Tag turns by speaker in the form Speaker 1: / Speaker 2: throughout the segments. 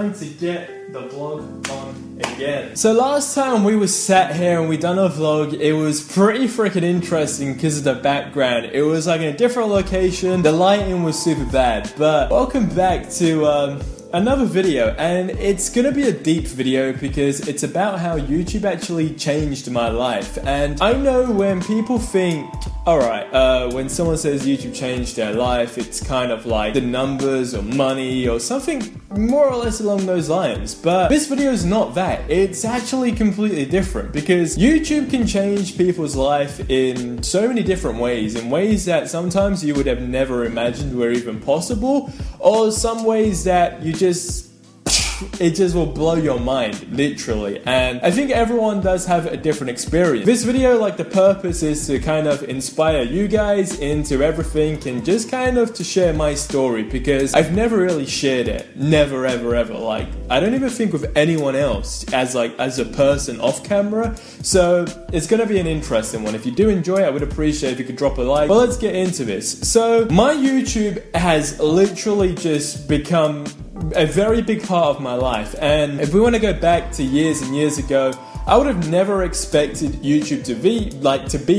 Speaker 1: time to get the vlog on again. So last time we were sat here and we done a vlog, it was pretty freaking interesting because of the background. It was like in a different location, the lighting was super bad, but welcome back to another video, and it's gonna be a deep video because it's about how YouTube actually changed my life. And I know when people think, alright, when someone says YouTube changed their life, it's kind of like the numbers or money or something more or less along those lines. But this video is not that. It's actually completely different because YouTube can change people's life in so many different ways, in ways that sometimes you would have never imagined were even possible, or some ways that you it just will blow your mind, literally. And I think everyone does have a different experience. This video, like, the purpose is to kind of inspire you guys into everything and just kind of to share my story, because I've never really shared it. Never, ever, ever. Like, I don't even think with anyone else as a person off camera. So it's gonna be an interesting one. If you do enjoy it, I would appreciate if you could drop a like. But let's get into this. So my YouTube has literally just become a very big part of my life, and if we want to go back to years and years ago, I would have never expected YouTube to be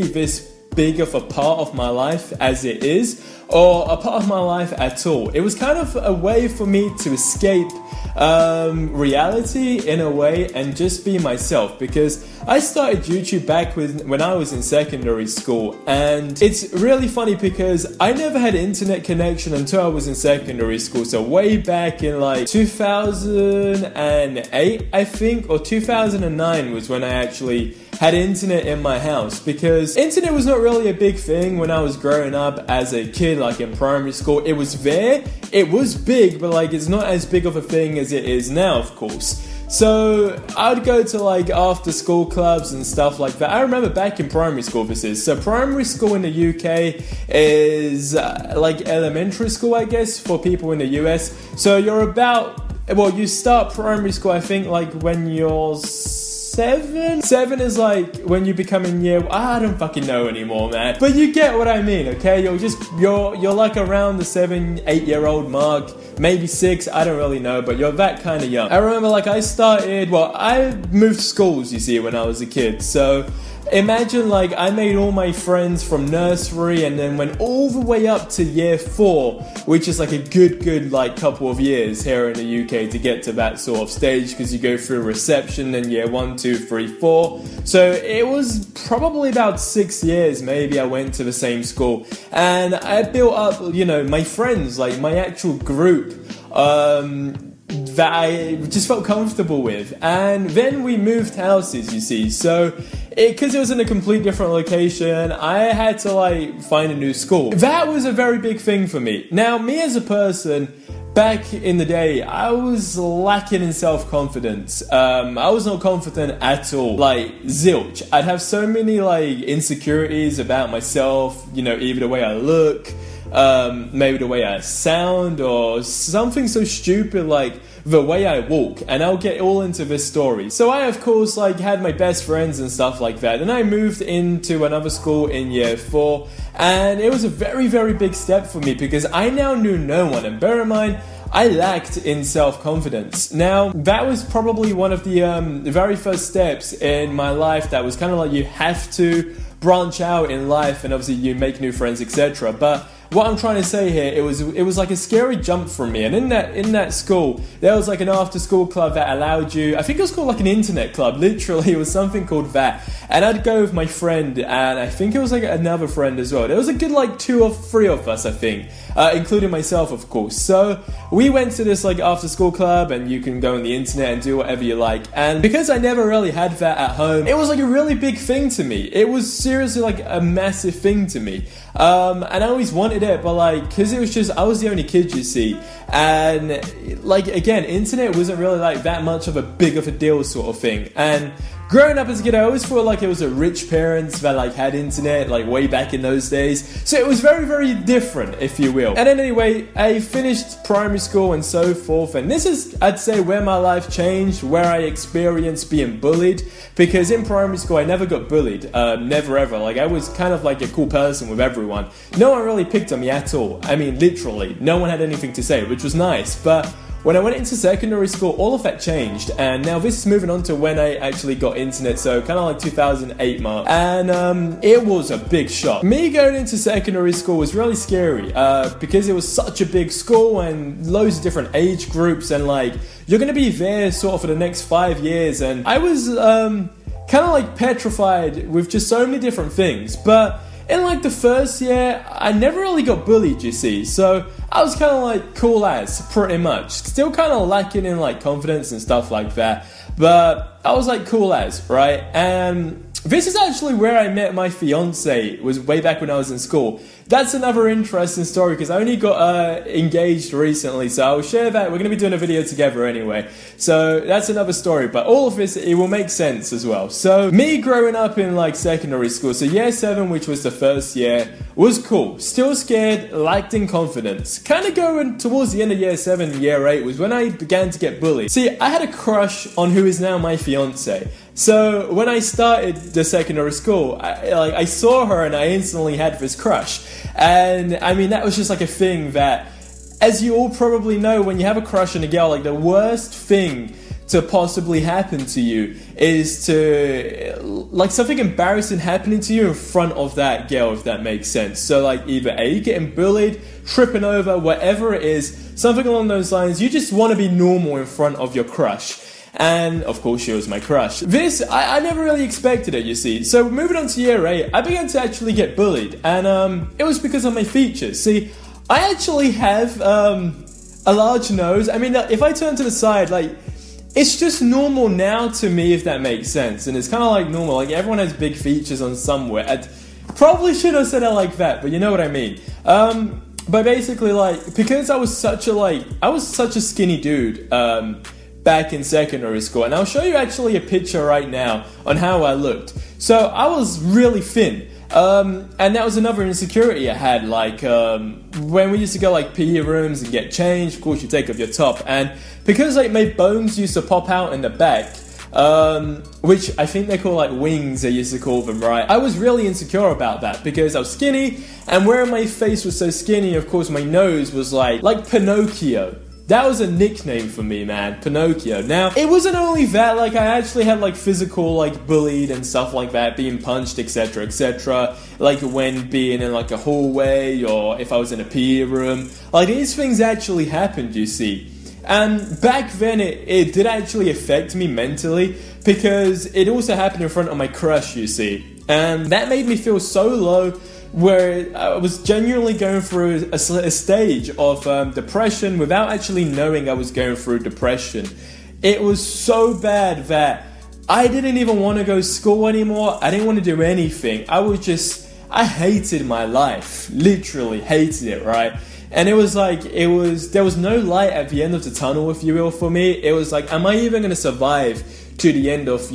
Speaker 1: this big of a part of my life as it is, or a part of my life at all. It was kind of a way for me to escape reality in a way and just be myself, because I started YouTube back when I was in secondary school. And it's really funny because I never had internet connection until I was in secondary school. So way back in like 2008, I think, or 2009 was when I actually had internet in my house, because internet was not really a big thing when I was growing up as a kid, like in primary school. It was there, it was big, but like it's not as big of a thing as it is now, of course. So I would go to like after school clubs and stuff like that. I remember back in primary school this is. So primary school in the UK is like elementary school, I guess, for people in the US. So you're you start primary school, I think, like when you're 7 is like when you become in year, I don't fucking know anymore, man, but you get what I mean, okay? You're like around the 7-8-year-old mark, maybe 6, I don't really know, but you're that kind of young. I remember like I moved schools, you see, when I was a kid. So imagine like I made all my friends from nursery and then went all the way up to year 4, which is like a good like couple of years here in the UK to get to that sort of stage, because you go through reception and year 1, 2, 3, 4. So it was probably about 6 years maybe I went to the same school, and I built up, you know, my friends, like my actual group that I just felt comfortable with. And then we moved houses, you see. So because it was in a complete different location, I had to like find a new school. That was a very big thing for me. Now, me as a person, back in the day, I was lacking in self-confidence. I was not confident at all, like zilch. I'd have so many like insecurities about myself, you know, either the way I look, maybe the way I sound, or something so stupid like the way I walk, and I'll get all into this story. So I, of course, like had my best friends and stuff like that, and I moved into another school in year 4, and it was a very, very big step for me because I now knew no one, and bear in mind, I lacked in self-confidence. Now, that was probably one of the very first steps in my life that was kind of like you have to branch out in life, and obviously you make new friends, etc. But what I'm trying to say here, it was like a scary jump for me. And in that school, there was like an after-school club that allowed you, I think it was called like an internet club, literally, it was something called that. And I'd go with my friend, and I think it was like another friend as well. There was a good like 2 or 3 of us, I think, including myself, of course. So we went to this like after-school club, and you can go on the internet and do whatever you like. And because I never really had that at home, it was like a really big thing to me. It was seriously like a massive thing to me. And I always wanted it, but like, because it was just, I was the only kid, you see, and like, again, internet wasn't really like that much of a big of a deal sort of thing. And growing up as a kid, I always thought like it was a rich parents that like had internet like way back in those days. So it was very, very different, if you will. And then anyway, I finished primary school and so forth. And this is, I'd say, where my life changed, where I experienced being bullied. Because in primary school, I never got bullied. Never ever. Like, I was kind of like a cool person with everyone. No one really picked on me at all. I mean, literally, no one had anything to say, which was nice. But when I went into secondary school, all of that changed, and now this is moving on to when I actually got internet, so kind of like 2008 mark, and it was a big shock. Me going into secondary school was really scary, because it was such a big school and loads of different age groups, and like, you're gonna be there sort of for the next 5 years, and I was kind of like petrified with just so many different things. But in like the first year, I never really got bullied, you see, so I was kind of like cool as, pretty much. Still kind of lacking in like confidence and stuff like that, but I was like cool as, right? And this is actually where I met my fiance, was way back when I was in school. That's another interesting story, because I only got engaged recently, so I'll share that. We're going to be doing a video together anyway, so that's another story, but all of this, it will make sense as well. So me growing up in like secondary school, so year 7, which was the first year, was cool. Still scared, lacked in confidence. Kind of going towards the end of year 7, year 8 was when I began to get bullied. See, I had a crush on who is now my fiance. So when I started the secondary school, I saw her and I instantly had this crush. And I mean, that was just like a thing that, as you all probably know, when you have a crush on a girl, like the worst thing to possibly happen to you is to, like, something embarrassing happening to you in front of that girl, if that makes sense. So like, either A, getting bullied, tripping over, whatever it is, something along those lines. You just want to be normal in front of your crush. And of course, she was my crush. This, I never really expected it, you see. So moving on to year 8, I began to actually get bullied, and it was because of my features. See, I actually have a large nose. I mean, if I turn to the side, like, it's just normal now to me, if that makes sense. And it's kind of like normal, like everyone has big features on somewhere. I probably should have said it like that, but you know what I mean. But basically, like, because I was such a skinny dude, back in secondary school, and I'll show you actually a picture right now on how I looked. So I was really thin, and that was another insecurity I had, like when we used to go like PE rooms and get changed, of course you take off your top, and because like my bones used to pop out in the back, which I think they call like wings, they used to call them, right? I was really insecure about that because I was skinny, and where my face was so skinny, of course my nose was like Pinocchio. That was a nickname for me, man, Pinocchio. Now, it wasn't only that, like, I actually had, like, physical, like, bullied and stuff like that, being punched, etc., etc., like, when being in, like, a hallway, or if I was in a PE room. Like, these things actually happened, you see. And back then, it did actually affect me mentally, because it also happened in front of my crush, you see. And that made me feel so low, where I was genuinely going through a stage of depression without actually knowing I was going through depression. It was so bad that I didn't even want to go to school anymore. I didn't want to do anything. I hated my life. Literally hated it, right? And it was like, there was no light at the end of the tunnel, if you will, for me. It was like, am I even going to survive to the end of,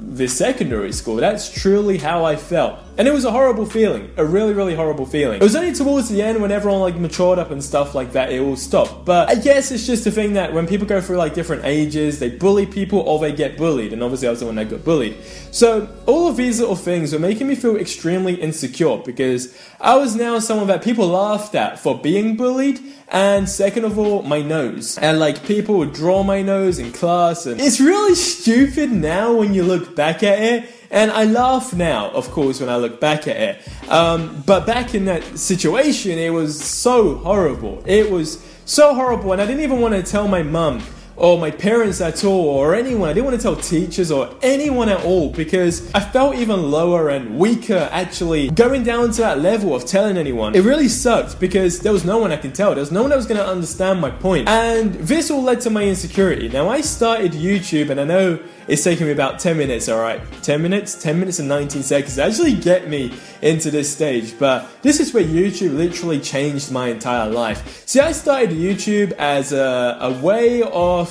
Speaker 1: this secondary school? That's truly how I felt. And it was a horrible feeling, a really, really horrible feeling. It was only towards the end when everyone like matured up and stuff like that, it all stopped. But I guess it's just a thing that when people go through like different ages, they bully people or they get bullied. And obviously I was the one that got bullied. So all of these little things were making me feel extremely insecure because I was now someone that people laughed at for being bullied. And second of all, my nose. And like people would draw my nose in class, and it's really stupid now when you look back at it. And I laugh now, of course, when I look back at it. But back in that situation, it was so horrible. It was so horrible, and I didn't even want to tell my mum or my parents at all, or anyone. I didn't want to tell teachers or anyone at all, because I felt even lower and weaker actually going down to that level of telling anyone. It really sucked because there was no one I can tell. There was no one that was going to understand my point. And this all led to my insecurity. Now I started YouTube, and I know it's taken me about 10 minutes, alright? 10 minutes? 10 minutes and 19 seconds to actually get me into this stage. But this is where YouTube literally changed my entire life. See, I started YouTube as a way of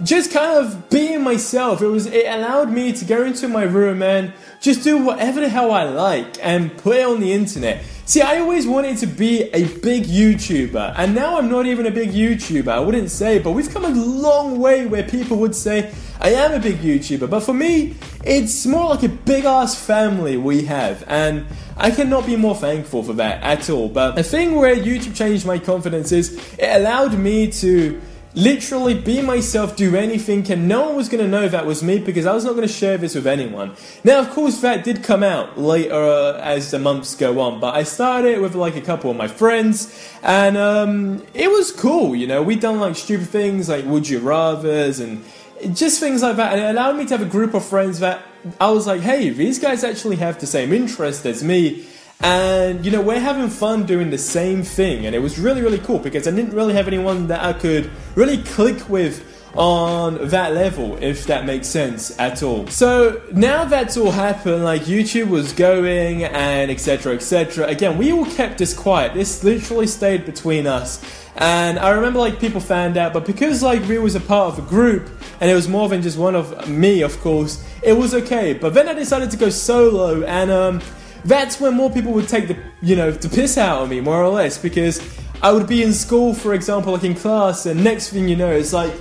Speaker 1: just kind of being myself. It allowed me to go into my room and just do whatever the hell I like and put it on the internet. See, I always wanted to be a big YouTuber, and now I'm not even a big YouTuber, I wouldn't say, but we've come a long way where people would say I am a big YouTuber. But for me, it's more like a big ass family we have, and I cannot be more thankful for that at all. But the thing where YouTube changed my confidence is it allowed me to literally be myself, do anything, and no one was going to know that was me because I was not going to share this with anyone. Now, of course, that did come out later as the months go on, but I started it with like a couple of my friends, and it was cool, you know. We'd done like stupid things like Would You Rathers and just things like that, and it allowed me to have a group of friends that I was like, hey, these guys actually have the same interest as me. And, you know, we're having fun doing the same thing, and it was really, really cool because I didn't really have anyone that I could really click with on that level, if that makes sense at all. So now that's all happened, like YouTube was going and etc, etc. Again, we all kept this quiet. This literally stayed between us. And I remember like people found out, but because like we was a part of a group and it was more than just one of me, of course, it was okay. But then I decided to go solo, and that's when more people would take the piss out of me, more or less, because I would be in school, for example, like in class, and next thing you know, it's like,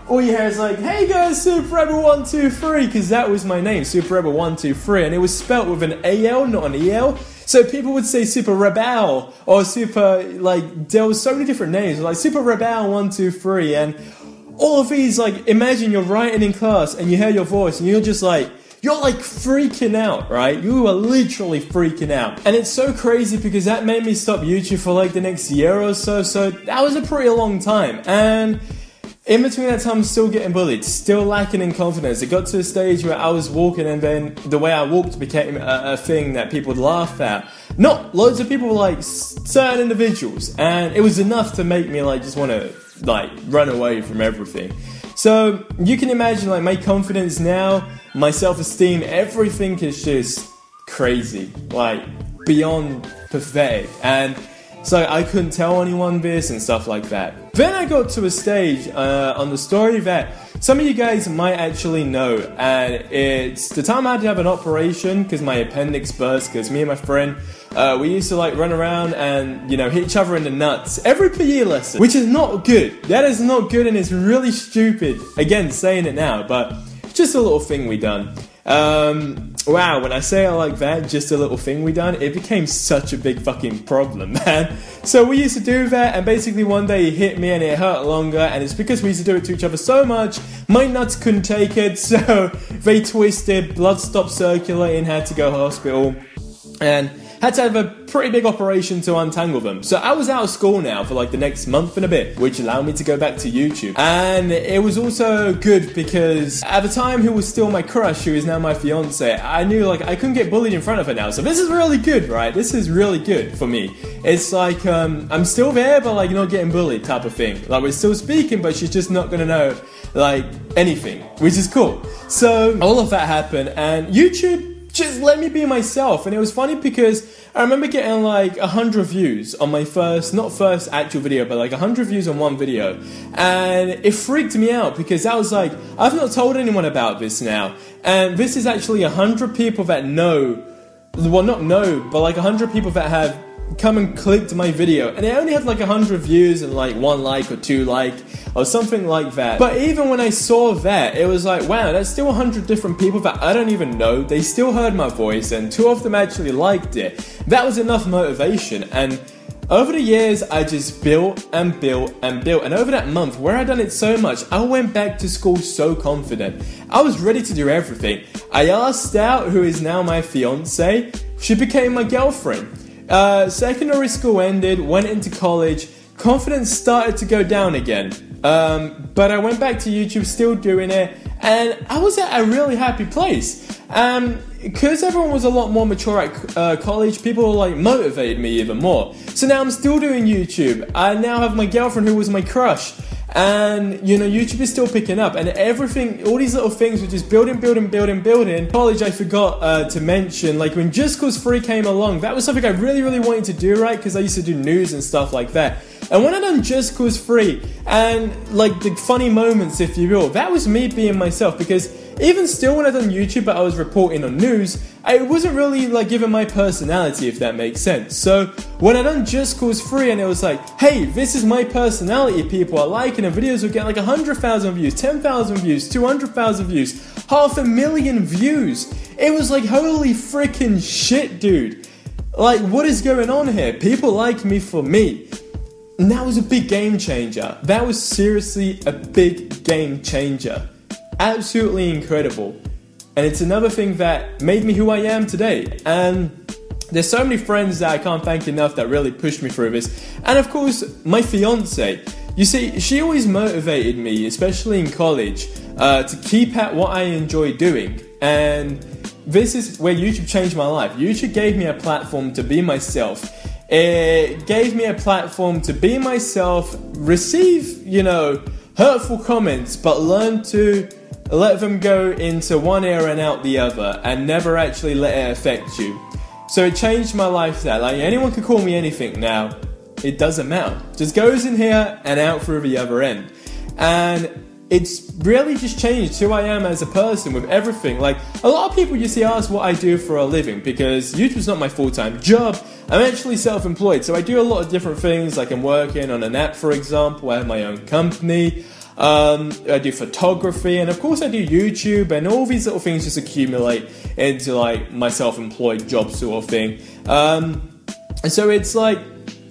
Speaker 1: all you hear is like, hey guys, SuperRebel 123, because that was my name, SuperRebel 123, and it was spelt with an AL, not an EL, so people would say SuperRebel, or Super, like, there was so many different names, like SuperRebel 123, and all of these, like, imagine you're writing in class, and you hear your voice, and you're just like, you're like freaking out, right? You are literally freaking out. And it's so crazy because that made me stop YouTube for like the next year or so. So that was a pretty long time. And in between that time, I'm still getting bullied, still lacking in confidence. It got to a stage where I was walking and then the way I walked became a thing that people would laugh at. Not loads of people, like certain individuals. And it was enough to make me like just want to like run away from everything. So you can imagine like my confidence now, my self-esteem, everything is just crazy, like beyond pathetic. And so I couldn't tell anyone this and stuff like that. Then I got to a stage on the story that some of you guys might actually know, and it's the time I had to have an operation because my appendix burst, because me and my friend, we used to like run around and, you know, hit each other in the nuts every PE lesson, which is not good. That is not good, and it's really stupid. Again, saying it now, but just a little thing we done. Wow, when I say it like that, just a little thing we done, it became such a big fucking problem, man. So we used to do that, and basically one day he hit me and it hurt longer, and it's because we used to do it to each other so much, my nuts couldn't take it, so they twisted, blood stopped circulating, had to go to hospital, and had to have a pretty big operation to untangle them. So I was out of school now for like the next month and a bit, which allowed me to go back to YouTube. And it was also good because at the time, who was still my crush, who is now my fiance, I knew like I couldn't get bullied in front of her now. So this is really good, right? This is really good for me. It's like I'm still there, but like not getting bullied type of thing. Like we're still speaking, but she's just not gonna know like anything, which is cool. So all of that happened, and YouTube just let me be myself. And it was funny because I remember getting like 100 views on my not first actual video, but like 100 views on one video. And it freaked me out because I was like, I've not told anyone about this now. And this is actually 100 people that know, well not know, but like 100 people that have come and clicked my video, and it only had like 100 views and like 1 like or 2 like or something like that. But even when I saw that, it was like, wow, that's still 100 different people that I don't even know. They still heard my voice, and 2 of them actually liked it. That was enough motivation. And over the years, I just built and built and built. And over that month, where I'd done it so much, I went back to school so confident. I was ready to do everything. I asked out, who is now my fiance. She became my girlfriend. Secondary school ended, went into college, confidence started to go down again, but I went back to YouTube, still doing it, and I was at a really happy place, because everyone was a lot more mature at college. People like motivated me even more, so now I'm still doing YouTube. I now have my girlfriend who was my crush, and you know, YouTube is still picking up, and everything, all these little things were just building. College, I forgot to mention, like when Just Cause 3 came along, that was something I really wanted to do, right? Because I used to do news and stuff like that. And when I done Just Cause 3, and like the funny moments, if you will, that was me being myself. Because even still, when I done YouTube, but I was reporting on news, I wasn't really like giving my personality, if that makes sense. So when I done Just Cause 3, and it was like, hey, this is my personality, people are liking, and videos would get like 100,000 views, 10,000 views, 200,000 views, 500,000 views. It was like, holy freaking shit, dude. Like, what is going on here? People like me for me. And that was a big game changer. That was seriously a big game changer. Absolutely incredible. And it's another thing that made me who I am today. And there's so many friends that I can't thank enough that really pushed me through this. And of course, my fiance. You see, she always motivated me, especially in college, to keep at what I enjoy doing. And this is where YouTube changed my life. YouTube gave me a platform to be myself. It gave me a platform to be myself, receive, hurtful comments, but learn to let them go into one ear and out the other, and never actually let it affect you. So it changed my life that, like, anyone can call me anything now. It doesn't matter. Just goes in here and out through the other end. And it's really just changed who I am as a person with everything. Like, a lot of people, you see, ask what I do for a living, because YouTube's not my full-time job. I'm actually self-employed, so I do a lot of different things. Like, I'm working on an app, for example. I have my own company. I do photography, and of course I do YouTube, and all these little things just accumulate into like my self-employed job sort of thing. And so it's like,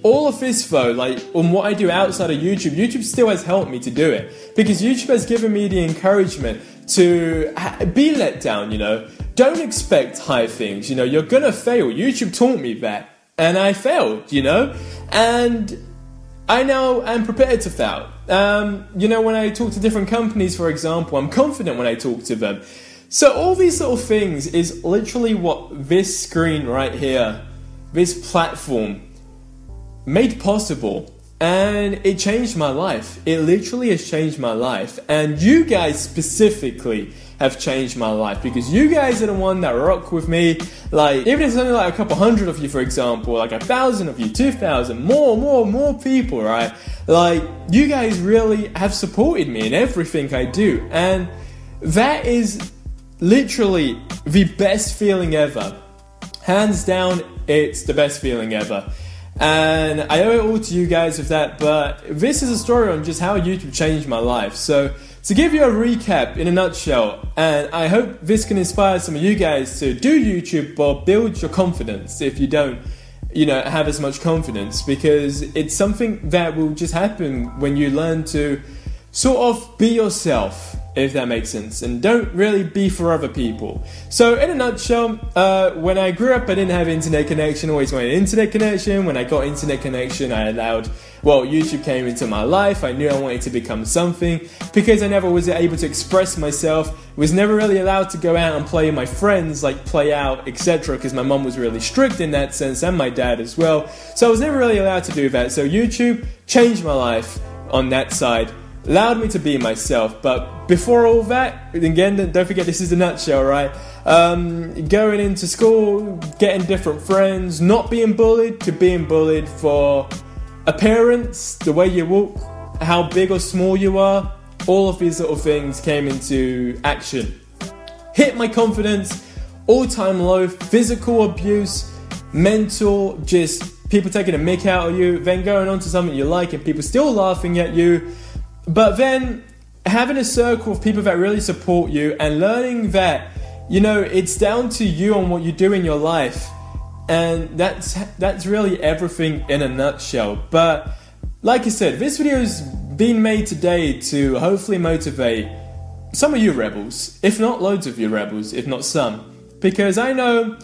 Speaker 1: all of this though, like on what I do outside of YouTube, YouTube still has helped me to do it, because YouTube has given me the encouragement to be let down. Don't expect high things. You're gonna fail. YouTube taught me that, and I failed. And I now am prepared to fail. When I talk to different companies, for example, I'm confident when I talk to them. So all these little things is literally what this screen right here, this platform, made possible. And it changed my life. It literally has changed my life. And you guys specifically have changed my life, because you guys are the one that rock with me. Like, even if it's only like a couple hundred of you, for example, like 1,000 of you, 2,000, more people, right? Like, you guys really have supported me in everything I do. And that is literally the best feeling ever. Hands down, it's the best feeling ever. And I owe it all to you guys with that, but this is a story on just how YouTube changed my life. So, to give you a recap in a nutshell, and I hope this can inspire some of you guys to do YouTube or build your confidence if you don't, have as much confidence, because it's something that will just happen when you learn to sort of be yourself, if that makes sense, and don't really be for other people. So in a nutshell, when I grew up, I didn't have internet connection, always wanted internet connection. When I got internet connection, YouTube came into my life. I knew I wanted to become something, because I never was able to express myself, was never really allowed to go out and play with my friends, like play out, etc., because my mum was really strict in that sense, and my dad as well. So I was never really allowed to do that. So YouTube changed my life on that side, allowed me to be myself. But before all that, again, don't forget, this is the nutshell, right? Going into school, getting different friends, not being bullied, to being bullied for appearance, the way you walk, how big or small you are. All of these little things came into action. Hit my confidence, all-time low, physical abuse, mental, just people taking a mick out of you, then going on to something you like and people still laughing at you. But then having a circle of people that really support you, and learning that, it's down to you on what you do in your life. And that's really everything in a nutshell. But like I said, this video has been made today to hopefully motivate some of you rebels, if not loads of you rebels, if not some. Because I know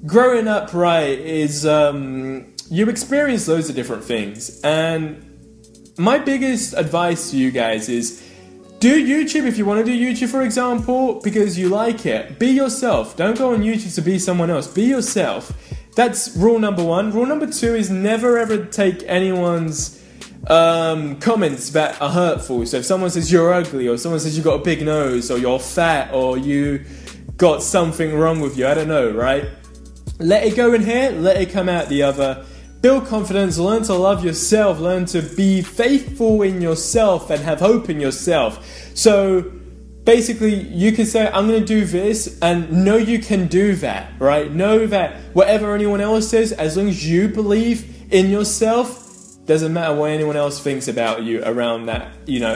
Speaker 1: growing up, right, is you experience loads of different things. And my biggest advice to you guys is, do YouTube if you want to do YouTube, for example, because you like it. Be yourself. Don't go on YouTube to be someone else. Be yourself. That's rule number one. Rule number two is never ever take anyone's comments that are hurtful. So if someone says you're ugly, or someone says you got a big nose, or you're fat, or you got something wrong with you, I don't know, right? Let it go in here, let it come out the other. Build confidence, learn to love yourself, learn to be faithful in yourself and have hope in yourself. So basically you can say, I'm going to do this, and know you can do that, right? Know that whatever anyone else says, as long as you believe in yourself, doesn't matter what anyone else thinks about you around that,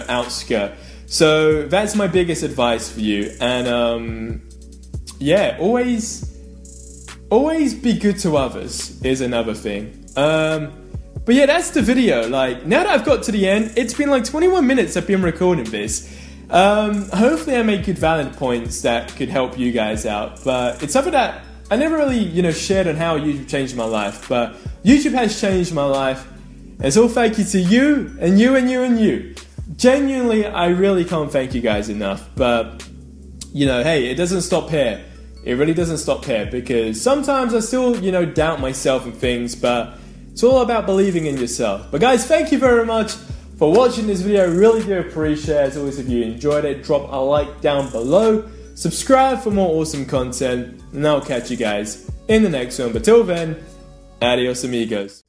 Speaker 1: outskirt. So that's my biggest advice for you. And always be good to others is another thing. But yeah, that's the video. Like, now that I've got to the end, it's been like 21 minutes I've been recording this. Hopefully I make good valid points that could help you guys out. But it's something that I never really, shared on how YouTube changed my life. But YouTube has changed my life. And it's all thank you to you, and you, and you, and you. Genuinely, I really can't thank you guys enough. But, hey, it doesn't stop here. It really doesn't stop here. Because sometimes I still, doubt myself and things. But it's all about believing in yourself. But guys, thank you very much for watching this video. I really do appreciate it. As always, if you enjoyed it, drop a like down below. Subscribe for more awesome content. And I'll catch you guys in the next one. But till then, adios amigos.